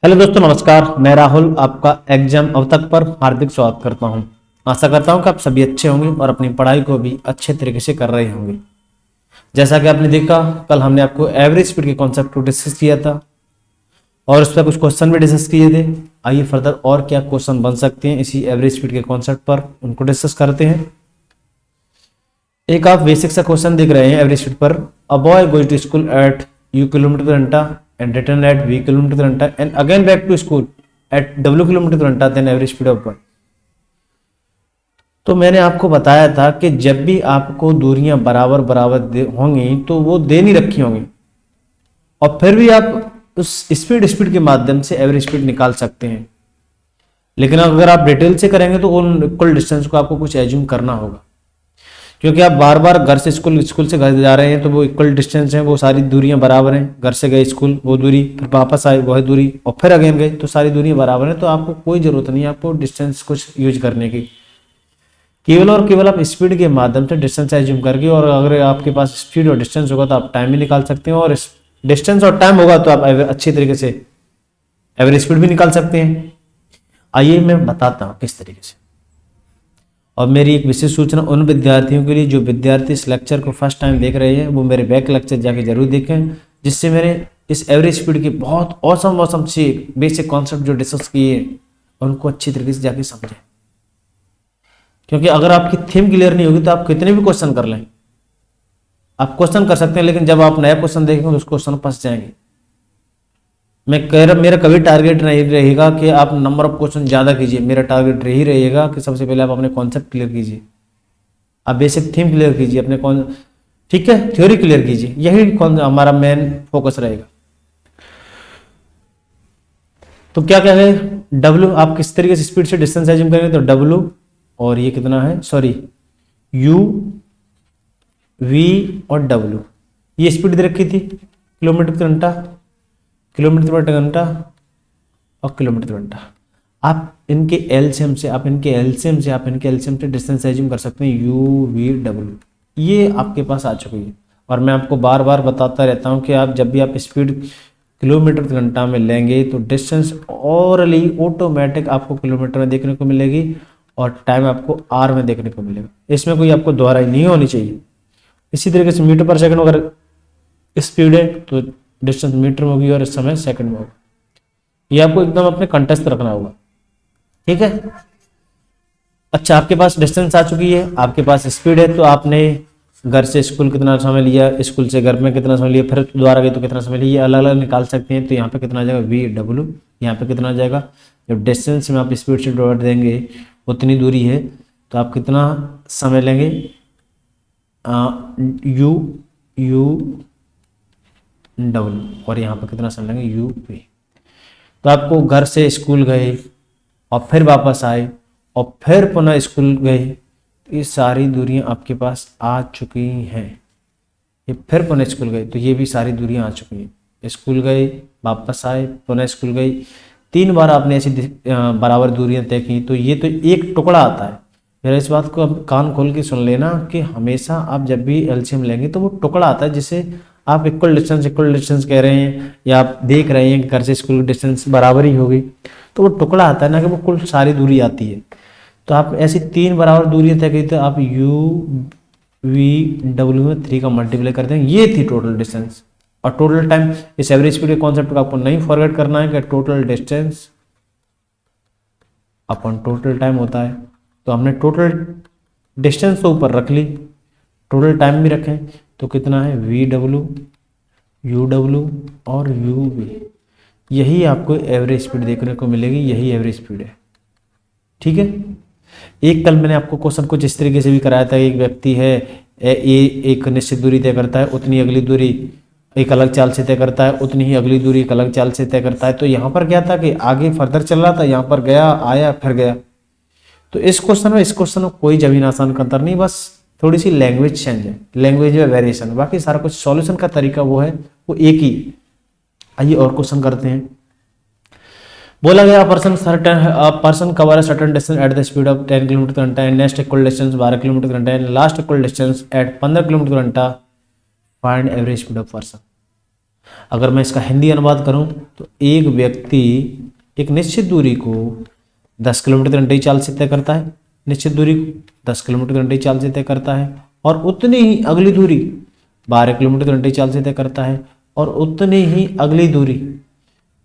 Hello दोस्तों, नमस्कार। मैं राहुल आपका एग्जाम अब तक पर हार्दिक स्वागत करता हूं। आशा करता हूं कि आप सभी अच्छे होंगे और अपनी पढ़ाई को भी अच्छे तरीके से कर रहे होंगे। जैसा कि आपने देखा, कल हमने आपको एवरेज स्पीड के कॉन्सेप्ट को डिस्कस किया था और उस पर कुछ क्वेश्चन भी डिस्कस किए थे। आइए फर्दर और क्या क्वेश्चन बन सकते हैं इसी एवरेज स्पीड के कॉन्सेप्ट पर, उनको डिस्कस करते हैं। एक आप बेसिक सा क्वेश्चन देख रहे हैं एवरेज स्पीड पर। A boy going to school at u kilometre per घंटा and return at v kilometre per घंटा and again back to school at w kilometre per घंटा, then average speed of 1। तो मैंने आपको बताया था कि जब भी आपको दूरियां बराबर बराबर होंगी तो वो दे नहीं रखी होंगी और फिर भी आप उस स्पीड के माध्यम से एवरेज स्पीड निकाल सकते हैं। लेकिन अगर आप डिटेल से करेंगे तो उन इक्वल डिस्टेंस को आपको कुछ एज्यूम करना होगा, क्योंकि आप बार बार घर से स्कूल, स्कूल से घर जा रहे हैं तो वो इक्वल डिस्टेंस है, वो सारी दूरियां बराबर हैं। घर से गए स्कूल वो दूरी, फिर वापस आए वह दूरी और फिर अगेन गए, तो सारी दूरियां बराबर हैं। तो आपको कोई जरूरत नहीं है आपको डिस्टेंस कुछ यूज करने की। केवल और केवल आप स्पीड के माध्यम से डिस्टेंस एज्यूम करके, और अगर आपके पास स्पीड और डिस्टेंस होगा तो आप टाइम भी निकाल सकते हैं, और डिस्टेंस और टाइम होगा तो आप अच्छी तरीके से एवरेज स्पीड भी निकाल सकते हैं। आइए मैं बताता हूँ किस तरीके से। और मेरी एक विशेष सूचना उन विद्यार्थियों के लिए जो विद्यार्थी इस लेक्चर को फर्स्ट टाइम देख रहे हैं, वो मेरे बैक लेक्चर जाके जरूर देखें, जिससे मेरे इस एवरेज स्पीड के बहुत औसम से बेसिक कॉन्सेप्ट जो डिस्कस किए उनको अच्छी तरीके से जाके समझें। क्योंकि अगर आपकी थीम क्लियर नहीं होगी तो आप कितने भी क्वेश्चन कर लें, आप क्वेश्चन कर सकते हैं, लेकिन जब आप नया क्वेश्चन देखेंगे तो उस क्वेश्चन फंस जाएंगे। मैं कह रहा, मेरा कभी टारगेट नहीं रहेगा कि आप नंबर ऑफ क्वेश्चन ज़्यादा कीजिए। मेरा टारगेट यही रहेगा कि सबसे पहले आप अपने कॉन्सेप्ट क्लियर कीजिए, आप बेसिक थीम क्लियर कीजिए, अपने कौन, ठीक है, थ्योरी क्लियर कीजिए। यही हमारा मेन फोकस रहेगा। तो क्या क्या है, W आप किस तरीके से स्पीड से डिस्टेंस एज्यूम करेंगे तो W, और ये कितना है, सॉरी U, V और W, ये स्पीड दे रखी थी किलोमीटर प्रति घंटा, किलोमीटर प्रति घंटा और किलोमीटर प्रति घंटा। आप इनके एलसीएम से डिस्टेंस एज्यूम कर सकते हैं U, V, W। ये आपके पास आ चुकी है, और मैं आपको बार बार बताता रहता हूं कि आप जब भी आप स्पीड किलोमीटर प्रति घंटा में लेंगे तो डिस्टेंस ओरली ऑटोमेटिक आपको किलोमीटर में देखने को मिलेगी और टाइम आपको आर में देखने को मिलेगा। इसमें कोई आपको दोहराई नहीं होनी चाहिए। इसी तरीके से मीटर पर सेकंड अगर स्पीड है तो डिस्टेंस मीटर में होगी और इस समय सेकंड में होगा। ये आपको एकदम अपने कंटेस्ट रखना होगा, ठीक है। अच्छा, आपके पास डिस्टेंस आ चुकी है, आपके पास स्पीड है, तो आपने घर से स्कूल कितना समय लिया, स्कूल से घर में कितना समय लिया, फिर दोबारा गए तो कितना समय लिया, अलग अलग निकाल सकते हैं। तो यहाँ पे कितना आ जाएगा V, W, यहाँ पे कितना आ जाएगा, जब डिस्टेंस में आप स्पीड से डिवाइड देंगे उतनी दूरी है तो आप कितना समय लेंगे, U, और यहाँ पर कितना समय लेंगे UV। तो आपको घर से स्कूल गए और फिर वापस आए और फिर पुनः स्कूल गए, तो ये सारी दूरियां आपके पास आ चुकी हैं। ये फिर पुनः स्कूल गए तो ये भी सारी दूरियां आ चुकी हैं। स्कूल गए, वापस आए, पुनः स्कूल गए, 3 बार आपने ऐसी बराबर दूरियां तय की, तो ये तो एक टुकड़ा आता है। मेरा इस बात को आप कान खोल के सुन लेना कि हमेशा आप जब भी एलसीएम लेंगे तो वो टुकड़ा आता है, जिसे आप इक्वल डिस्टेंस कह रहे हैं, या आप देख रहे हैं कि घर से स्कूल की डिस्टेंस बराबर ही होगी, तो वो टुकड़ा आता है ना, कि वो कुल सारी दूरी आती है। तो आप ऐसी 3 बराबर दूरियां तय की तो आप U, V, W में 3 का मल्टीप्लाई करते हैं, ये थी टोटल डिस्टेंस। और टोटल टाइम, इस एवरेज स्पीड के कॉन्सेप्ट को आपको नहीं फॉरगेट करना है कि टोटल डिस्टेंस अपन टोटल टाइम होता है। तो हमने टोटल डिस्टेंस तो ऊपर रख ली, टोटल टाइम भी रखें, तो कितना है VW, UW और UV। यही आपको एवरेज स्पीड देखने को मिलेगी, यही एवरेज स्पीड है, ठीक है। एक कल मैंने आपको क्वेश्चन कुछ इस तरीके से भी कराया था। एक व्यक्ति है, एक निश्चित दूरी तय करता है, उतनी अगली दूरी एक अलग चाल से तय करता है, उतनी ही अगली दूरी एक अलग चाल से तय करता है। तो यहाँ पर क्या था कि आगे फर्दर चल रहा था, यहाँ पर गया, आया, फिर गया। तो इस क्वेश्चन में कोई जमीन आसान का अंतर नहीं, बस थोड़ी सी लैंग्वेज चेंज है, लैंग्वेज में वेरिएशन, बाकी सारा कुछ सॉल्यूशन का तरीका वो है, वो एक ही। आइए और क्वेश्चन करते हैं। बोला गया person cover a certain distance at the speed of 10 kilometre घंटा and next equal distance 12 kilometre घंटा and last equal distance at 15 kilometre घंटा, find average speed of person. अगर मैं इसका हिंदी अनुवाद करूं तो एक व्यक्ति एक निश्चित दूरी को 10 किलोमीटर घंटे की चाल से तय करता है, निश्चित दूरी को 10 किलोमीटर घंटे की चाल से तय करता है, और उतनी ही अगली दूरी 12 किलोमीटर घंटे की चाल से तय करता है, और उतनी ही अगली दूरी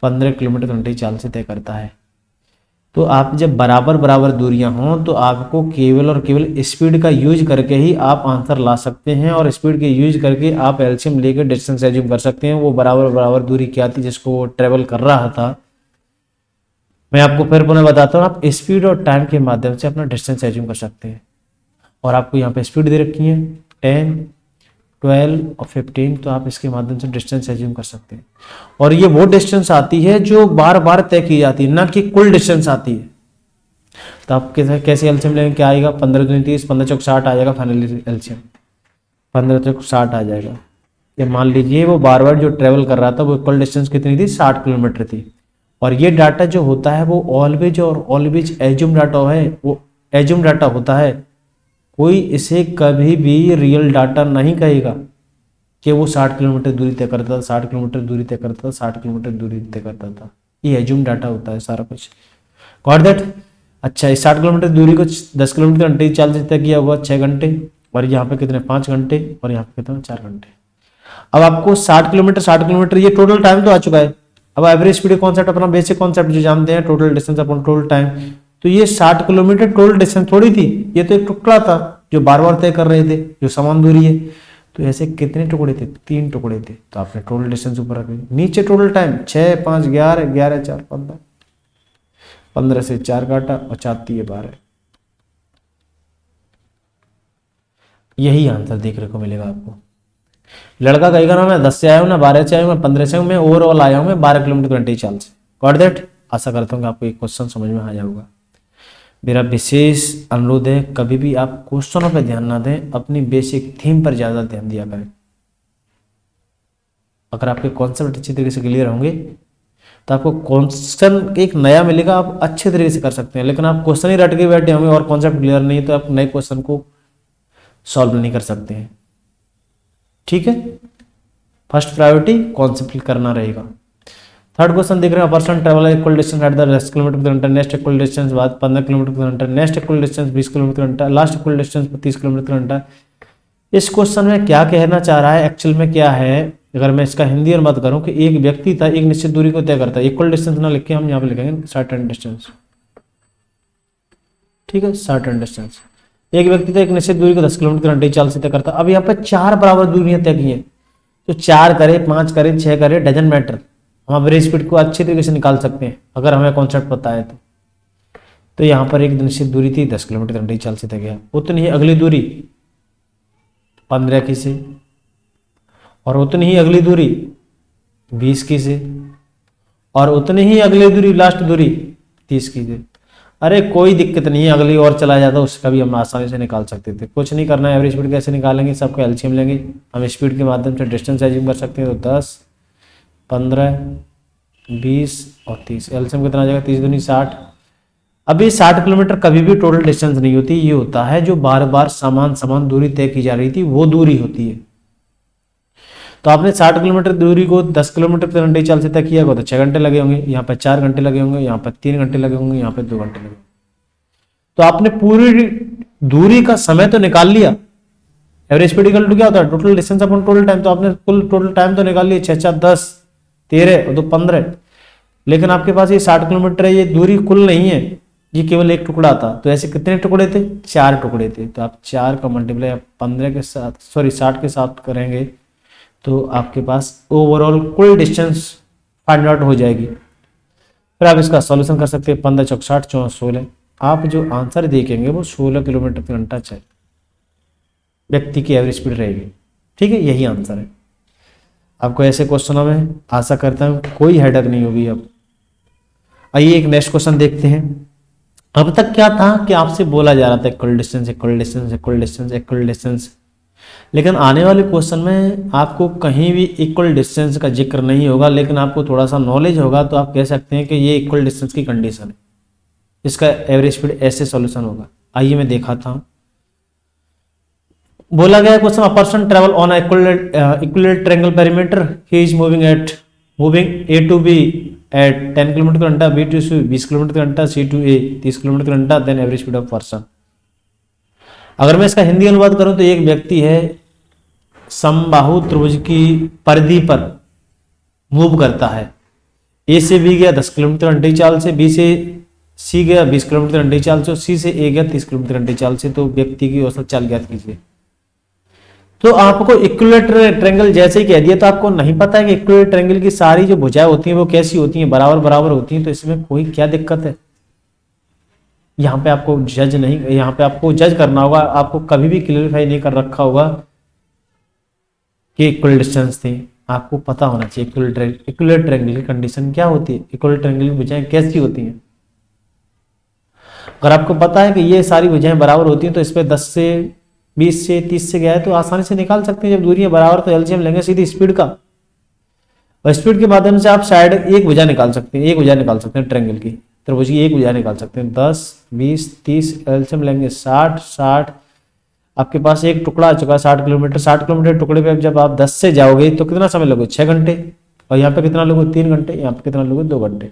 15 किलोमीटर घंटे की चाल से तय करता है। तो आप जब बराबर बराबर दूरियां हों तो आपको केवल और केवल स्पीड का यूज करके ही आप आंसर ला सकते हैं, और स्पीड के यूज करके आप एलसीएम लेकर डिस्टेंस एज्यूम कर सकते हैं। वो बराबर बराबर दूरी क्या थी जिसको वो ट्रेवल कर रहा था, मैं आपको फिर पुनः बताता हूँ। आप स्पीड और टाइम के माध्यम से अपना डिस्टेंस एज्यूम कर सकते हैं। और आपको यहाँ पे स्पीड दे रखी है 10, 12 और 15, तो आप इसके माध्यम से डिस्टेंस एज्यूम कर सकते हैं। और ये वो डिस्टेंस आती है जो बार बार तय की जाती है, ना कि कुल डिस्टेंस आती है। तो आप कैसे एलसीएम लेंगे, क्या आएगा, 15 दूनी 30, 15 चौक 60 आ जाएगा फाइनली एलसीएम, 15 चौक 60 आ जाएगा। ये मान लीजिए वो बार बार जो ट्रेवल कर रहा था वो कुल डिस्टेंस कितनी थी, 60 किलोमीटर थी। और ये डाटा जो होता है वो ऑलवेज और ऑलवेज एज्यूम डाटा है, वो एज्यूम डाटा होता है। कोई इसे कभी भी रियल डाटा नहीं कहेगा कि वो 60 किलोमीटर दूरी तय करता था, 60 किलोमीटर दूरी तय करता था, 60 किलोमीटर दूरी तय करता था। ये एज्यूम डाटा होता है सारा कुछ। Got that? अच्छा, इस 60 किलोमीटर दूरी को 10 किलोमीटर घंटे की चाल से तय किया हुआ 6 घंटे, और यहाँ पे कितने 5 घंटे, और यहाँ पे कितने 4 घंटे। अब आपको 60 किलोमीटर ये टोटल टाइम तो आ चुका है। अब एवरेज स्पीड कॉन्सेप्ट अपना बेसिक कॉन्सेप्ट जो जानते हैं, total distance upon total time. तो ये 60 किलोमीटर टोटल डिस्टेंस थोड़ी थी, ये तो एक टुकड़ा था जो बार बार तय कर रहे थे, जो समान दूरी है। तो ऐसे कितने टुकड़े थे, 3 टुकड़े थे। तो आपने टोटल डिस्टेंस ऊपर रख दिया, नीचे टोटल टाइम 6, 5, 11, 11, 4, 15, 15 से 4 काटा और 4 दिए 12। यही आंसर देखने को मिलेगा आपको। लड़का कहेगा ना मैं 10 से आया हूँ, ना 12 से आया हूँ, मैं 15 से हूँ, मैं ओवरऑल आया हूँ मैं 12 किलोमीटर घंटे की चाल से। Got that? आशा करता हूँ कि आपको एक क्वेश्चन समझ में आ जाएगा। मेरा विशेष अनुरोध है कभी भी आप क्वेश्चनों पर ध्यान ना दें, अपनी बेसिक थीम पर ज्यादा ध्यान दिया करें। अगर आपके कॉन्सेप्ट अच्छी तरीके से क्लियर होंगे तो आपको क्वेश्चन एक नया मिलेगा, आप अच्छे तरीके से कर सकते हैं। लेकिन आप क्वेश्चन ही रट के बैठे होंगे और कॉन्सेप्ट क्लियर नहीं, तो आप नए क्वेश्चन को सॉल्व नहीं कर सकते हैं। ठीक है, फर्स्ट प्रायोरिटी कॉन्सेप्ट करना रहेगा। थर्ड क्वेश्चन देख रहे हैं, person travel equal distance at the 10 kilometre per घंटा, नेक्स्ट इक्वल डिस्टेंस बाद 15 किलोमीटर पर घंटा, next equal distance 20 kilometre per घंटा, last equal distance 30 kilometre per घंटा। इस क्वेश्चन में क्या कहना चाह रहा है, एक्चुअल में क्या है, अगर मैं इसका हिंदी अनुवाद करूं कि एक व्यक्ति था, एक निश्चित दूरी को तय करता है। इक्वल डिस्टेंस ना लिख के हम यहाँ पे लिखेंगे सर्टेन डिस्टेंस। ठीक है, सर्टेन डिस्टेंस। एक व्यक्ति था, एक निश्चित दूरी को 10 किलोमीटर घंटे की चाल से तय करता। अब यहाँ पे 4 बराबर दूरियां तय की हैं, तो 4 करे, 5 करे, 6 करे, डजंट मैटर, हम एवरेज स्पीड को अच्छी तरीके से निकाल सकते हैं अगर हमें कॉन्सेप्ट पता है तो यहाँ पर एक निश्चित दूरी थी 10 किलोमीटर घंटे की चाल से तय किया, उतनी ही अगली दूरी 15 की से, और उतनी ही अगली दूरी 20 की से, और उतनी ही अगली दूरी लास्ट दूरी 30 की से। अरे कोई दिक्कत नहीं है, अगली और चला जाता उसका भी हम आसानी से निकाल सकते थे। कुछ नहीं करना है, एवरेज स्पीड कैसे निकालेंगे, सबका एलसीएम लेंगे, हम स्पीड के माध्यम से डिस्टेंस एज्यूम कर सकते हैं। तो 10, 15, 20 और 30, एलसीएम कितना आ जाएगा, 30 दूनी 60। अब ये 60 किलोमीटर कभी भी टोटल डिस्टेंस नहीं होती, ये होता है जो बार बार समान दूरी तय की जा रही थी वो दूरी होती है। तो आपने 60 किलोमीटर दूरी को 10 किलोमीटर प्रति घंटे की चाल से तय किया होगा तो 6 घंटे लगे होंगे, यहाँ पर 4 घंटे लगे होंगे, यहाँ पर 3 घंटे लगे होंगे, यहाँ पर 2 घंटे लगे। तो आपने पूरी दूरी का समय तो निकाल लिया। एवरेज स्पीड इक्वल टू क्या होता है, total distance upon total time. तो आपने कुल टोटल टाइम तो निकाल लिया, 6, 4, 10, 13 और 2, 15। लेकिन आपके पास ये 60 किलोमीटर है, ये दूरी कुल नहीं है, ये केवल एक टुकड़ा था। तो ऐसे कितने टुकड़े थे, 4 टुकड़े थे। तो आप 4 का मल्टीप्लाई 15 के साथ, सॉरी 60 के साथ करेंगे तो आपके पास ओवरऑल कुल डिस्टेंस फाइंड आउट हो जाएगी। फिर आप इसका सॉल्यूशन कर सकते हैं, 15 चौक 60, 14, 16। आप जो आंसर देखेंगे वो 16 किलोमीटर प्रति घंटा चाहिए व्यक्ति की एवरेज स्पीड रहेगी। ठीक है, यही आंसर है। आपको ऐसे क्वेश्चनों में आशा करता हूँ कोई हेडक नहीं होगी। अब आइए एक नेक्स्ट क्वेश्चन देखते हैं। अब तक क्या था कि आपसे बोला जा रहा था equal distance, equal distance, equal distance, equal distance, लेकिन आने वाले क्वेश्चन में आपको कहीं भी इक्वल डिस्टेंस का जिक्र नहीं होगा, लेकिन आपको थोड़ा सा नॉलेज होगा तो आप कह सकते हैं कि ये इक्वल डिस्टेंस की कंडीशन है, इसका एवरेज स्पीड ऐसे सॉल्यूशन होगा। आइए मैं दिखाता हूँ। बोला गया question, a person travel on equilateral triangle perimeter, he is moving A to B at 10 kilometre घंटा, बी टू सी 20 किलोमीटर घंटा, सी टू ए 30 किलोमीटर घंटा, then average speed of person. अगर मैं इसका हिंदी अनुवाद करूं तो एक व्यक्ति है समबाहु त्रिभुज की परिधि पर मूव करता है, ए से बी गया 10 किलोमीटर घंटे की चाल से, बी से सी गया 20 किलोमीटर घंटे की चाल से, सी से ए गया 30 किलोमीटर घंटे की चाल से। तो व्यक्ति की औसत चाल ज्ञात कीजिए। तो आपको इक्विलेटरल ट्रायंगल जैसे ही कह दिया, तो आपको नहीं पता है कि इक्विलेटरल ट्रायंगल की सारी जो भुजाएं होती हैं वो कैसी होती हैं, बराबर बराबर होती हैं, तो इसमें कोई क्या दिक्कत है। यहाँ पे आपको जज नहीं, यहाँ पे आपको जज करना होगा, आपको कभी भी क्लियरिफाई नहीं कर रखा होगा कि इक्वल डिस्टेंस थी। आपको पता होना चाहिए इक्विलेटरल ट्रायंगल की कंडीशन क्या होती है, इक्विलेटरल ट्रायंगल की भुजाएं कैसी होती हैं। अगर आपको पता है कि ये सारी भुजाएं बराबर होती हैं, तो इस पे 10 से 20 से 30 से गया है तो आसानी से निकाल सकते हैं। जब दूरियां बराबर तो एलसीएम लेंगे सीधी स्पीड का, और स्पीड के माध्यम से आप साइड एक भुजा निकाल सकते हैं, एक भुजा निकाल सकते हैं ट्रायंगल की, त्रिभुज की एक भुजा निकाल सकते हैं। 10 20 30 एलसीएम लेंगे 60 आपके पास एक टुकड़ा आ चुका है 60 किलोमीटर। 60 किलोमीटर टुकड़े पे जब आप 10 से जाओगे तो कितना समय लगोगे, 6 घंटे, और यहाँ पे कितना लोगे 3 घंटे, यहाँ पे कितना लोगे 2 घंटे।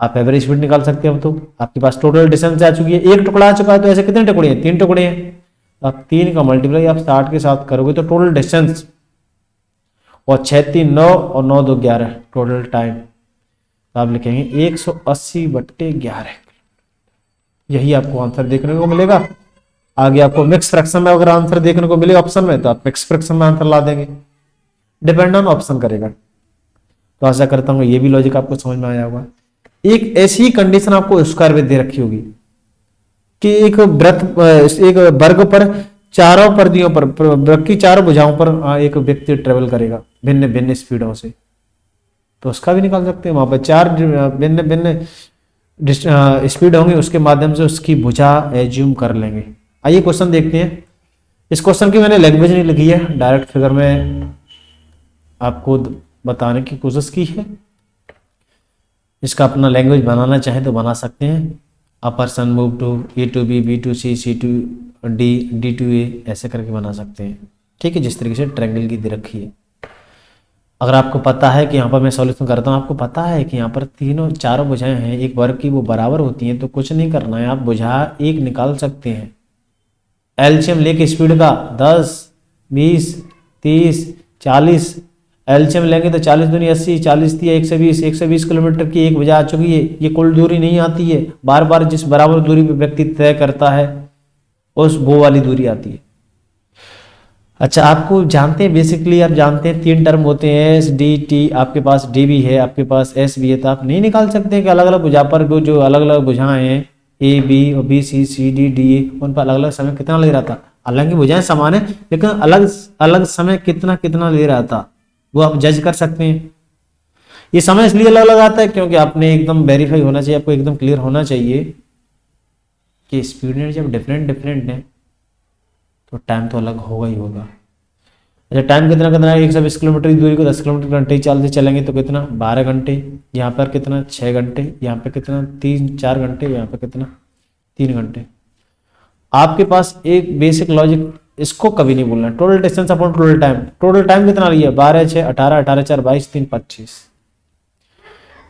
आप एवरेज स्पीड निकाल सकते हैं। अब तो आपके पास टोटल डिस्टेंस आ चुकी है, एक टुकड़ा आ चुका है, तो ऐसे कितने टुकड़े हैं, 3 टुकड़े हैं। आप 3 का मल्टीप्लाई आप 60 के साथ करोगे तो टोटल डिस्टेंस, और 6 3 9 और 9 2 11 टोटल टाइम, तो आप लिखेंगे 180/11। यही आपको आंसर देखने को मिलेगा। आगे आपको मिक्स फ्रैक्शन में अगर आंसर देखने को मिले ऑप्शन में, तो आप मिक्स फ्रैक्शन में आंसर ला देंगे, डिपेंड ऑन ऑप्शन करेगा। तो आशा करता हूँ ये भी लॉजिक आपको समझ में आया होगा। एक ऐसी कंडीशन आपको स्क्वायर में दे रखी होगी कि एक वर्ग पर चारों परिधियों पर, वृत्त की चारों भुजाओं पर एक व्यक्ति ट्रेवल करेगा भिन्न भिन्न स्पीडों से, तो उसका भी निकाल सकते हैं। वहां पर 4 भिन्न भिन्न स्पीड होंगी, उसके माध्यम से उसकी भुजा एज्यूम कर लेंगे। आइए क्वेश्चन देखते हैं। इस क्वेश्चन की मैंने लैंग्वेज नहीं लिखी है, डायरेक्ट फिगर में आपको बताने की कोशिश की है। इसका अपना लैंग्वेज बनाना चाहे तो बना सकते हैं। A person move to A to B, B to C, C to D, D to A, ऐसे करके बना सकते हैं। ठीक है, जिस तरीके से ट्रायंगल की दे रखी है। अगर आपको पता है कि यहाँ पर मैं सॉल्यूशन करता हूँ, आपको पता है कि यहाँ पर चारों भुजाएं हैं एक वर्ग की, वो बराबर होती हैं, तो कुछ नहीं करना है, आप भुजा एक निकाल सकते हैं। एलसीएम लेके स्पीड का 10 20 30 40 एलसीएम लेंगे तो 40 दूनी 80, 40 दिया 120 किलोमीटर की एक भुजा आ चुकी है। ये कुल दूरी नहीं आती है, बार बार जिस बराबर दूरी पे व्यक्ति तय करता है उस वो वाली दूरी आती है। अच्छा, आपको जानते हैं बेसिकली, आप जानते हैं 3 टर्म होते हैं, एस डी टी, आपके पास डी भी है, आपके पास एस भी है, तो आप नहीं निकाल सकते कि अलग अलग भुजा पर जो अलग अलग भुजाएं हैं ए बी और B C C D D A, उन पर अलग अलग समय कितना ले रहा था। हालांकि भुजाएं समान है लेकिन अलग अलग समय कितना कितना ले रहा था वो आप जज कर सकते हैं। ये समय इसलिए अलग अलग आता है क्योंकि आपने एकदम वेरीफाई होना चाहिए, आपको एकदम क्लियर होना चाहिए कि स्पीड जब डिफरेंट है तो टाइम तो अलग होगा ही होगा। अच्छा, टाइम कितना कितना है, 120 किलोमीटर की दूरी को 10 किलोमीटर घंटे की चाल से चलेंगे तो कितना 12 घंटे, यहाँ पर कितना 6 घंटे, यहाँ पे कितना 3-4 घंटे, यहाँ पे कितना 3 घंटे। आपके पास एक बेसिक लॉजिक, इसको कभी नहीं बोलना, total distance upon total time. Total time कितना लिया 12 6 18 18 4 22 3 25।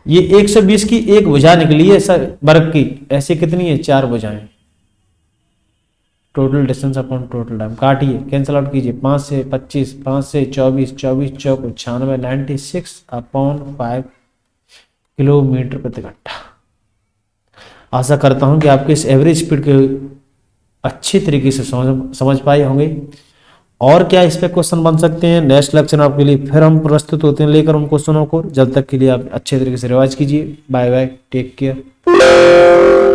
ये 120 की एक भुजा निकली है सर वर्ग की, ऐसी कितनी है 4 भुजाएं। Total distance upon total time, काटिए कैंसिल आउट कीजिए, 5 से 25, 5 से 24, 24 चौक 96, 96 अपॉन 5 किलोमीटर प्रति घंटा। आशा करता हूं कि आपके इस एवरेज स्पीड के अच्छी तरीके से समझ पाए होंगे। और क्या इस पे क्वेश्चन बन सकते हैं, नेक्स्ट लेक्चर आपके लिए फिर हम प्रस्तुत होते हैं लेकर उन क्वेश्चनों को। जब तक के लिए आप अच्छे तरीके से रिवाइज कीजिए। Bye bye, take care.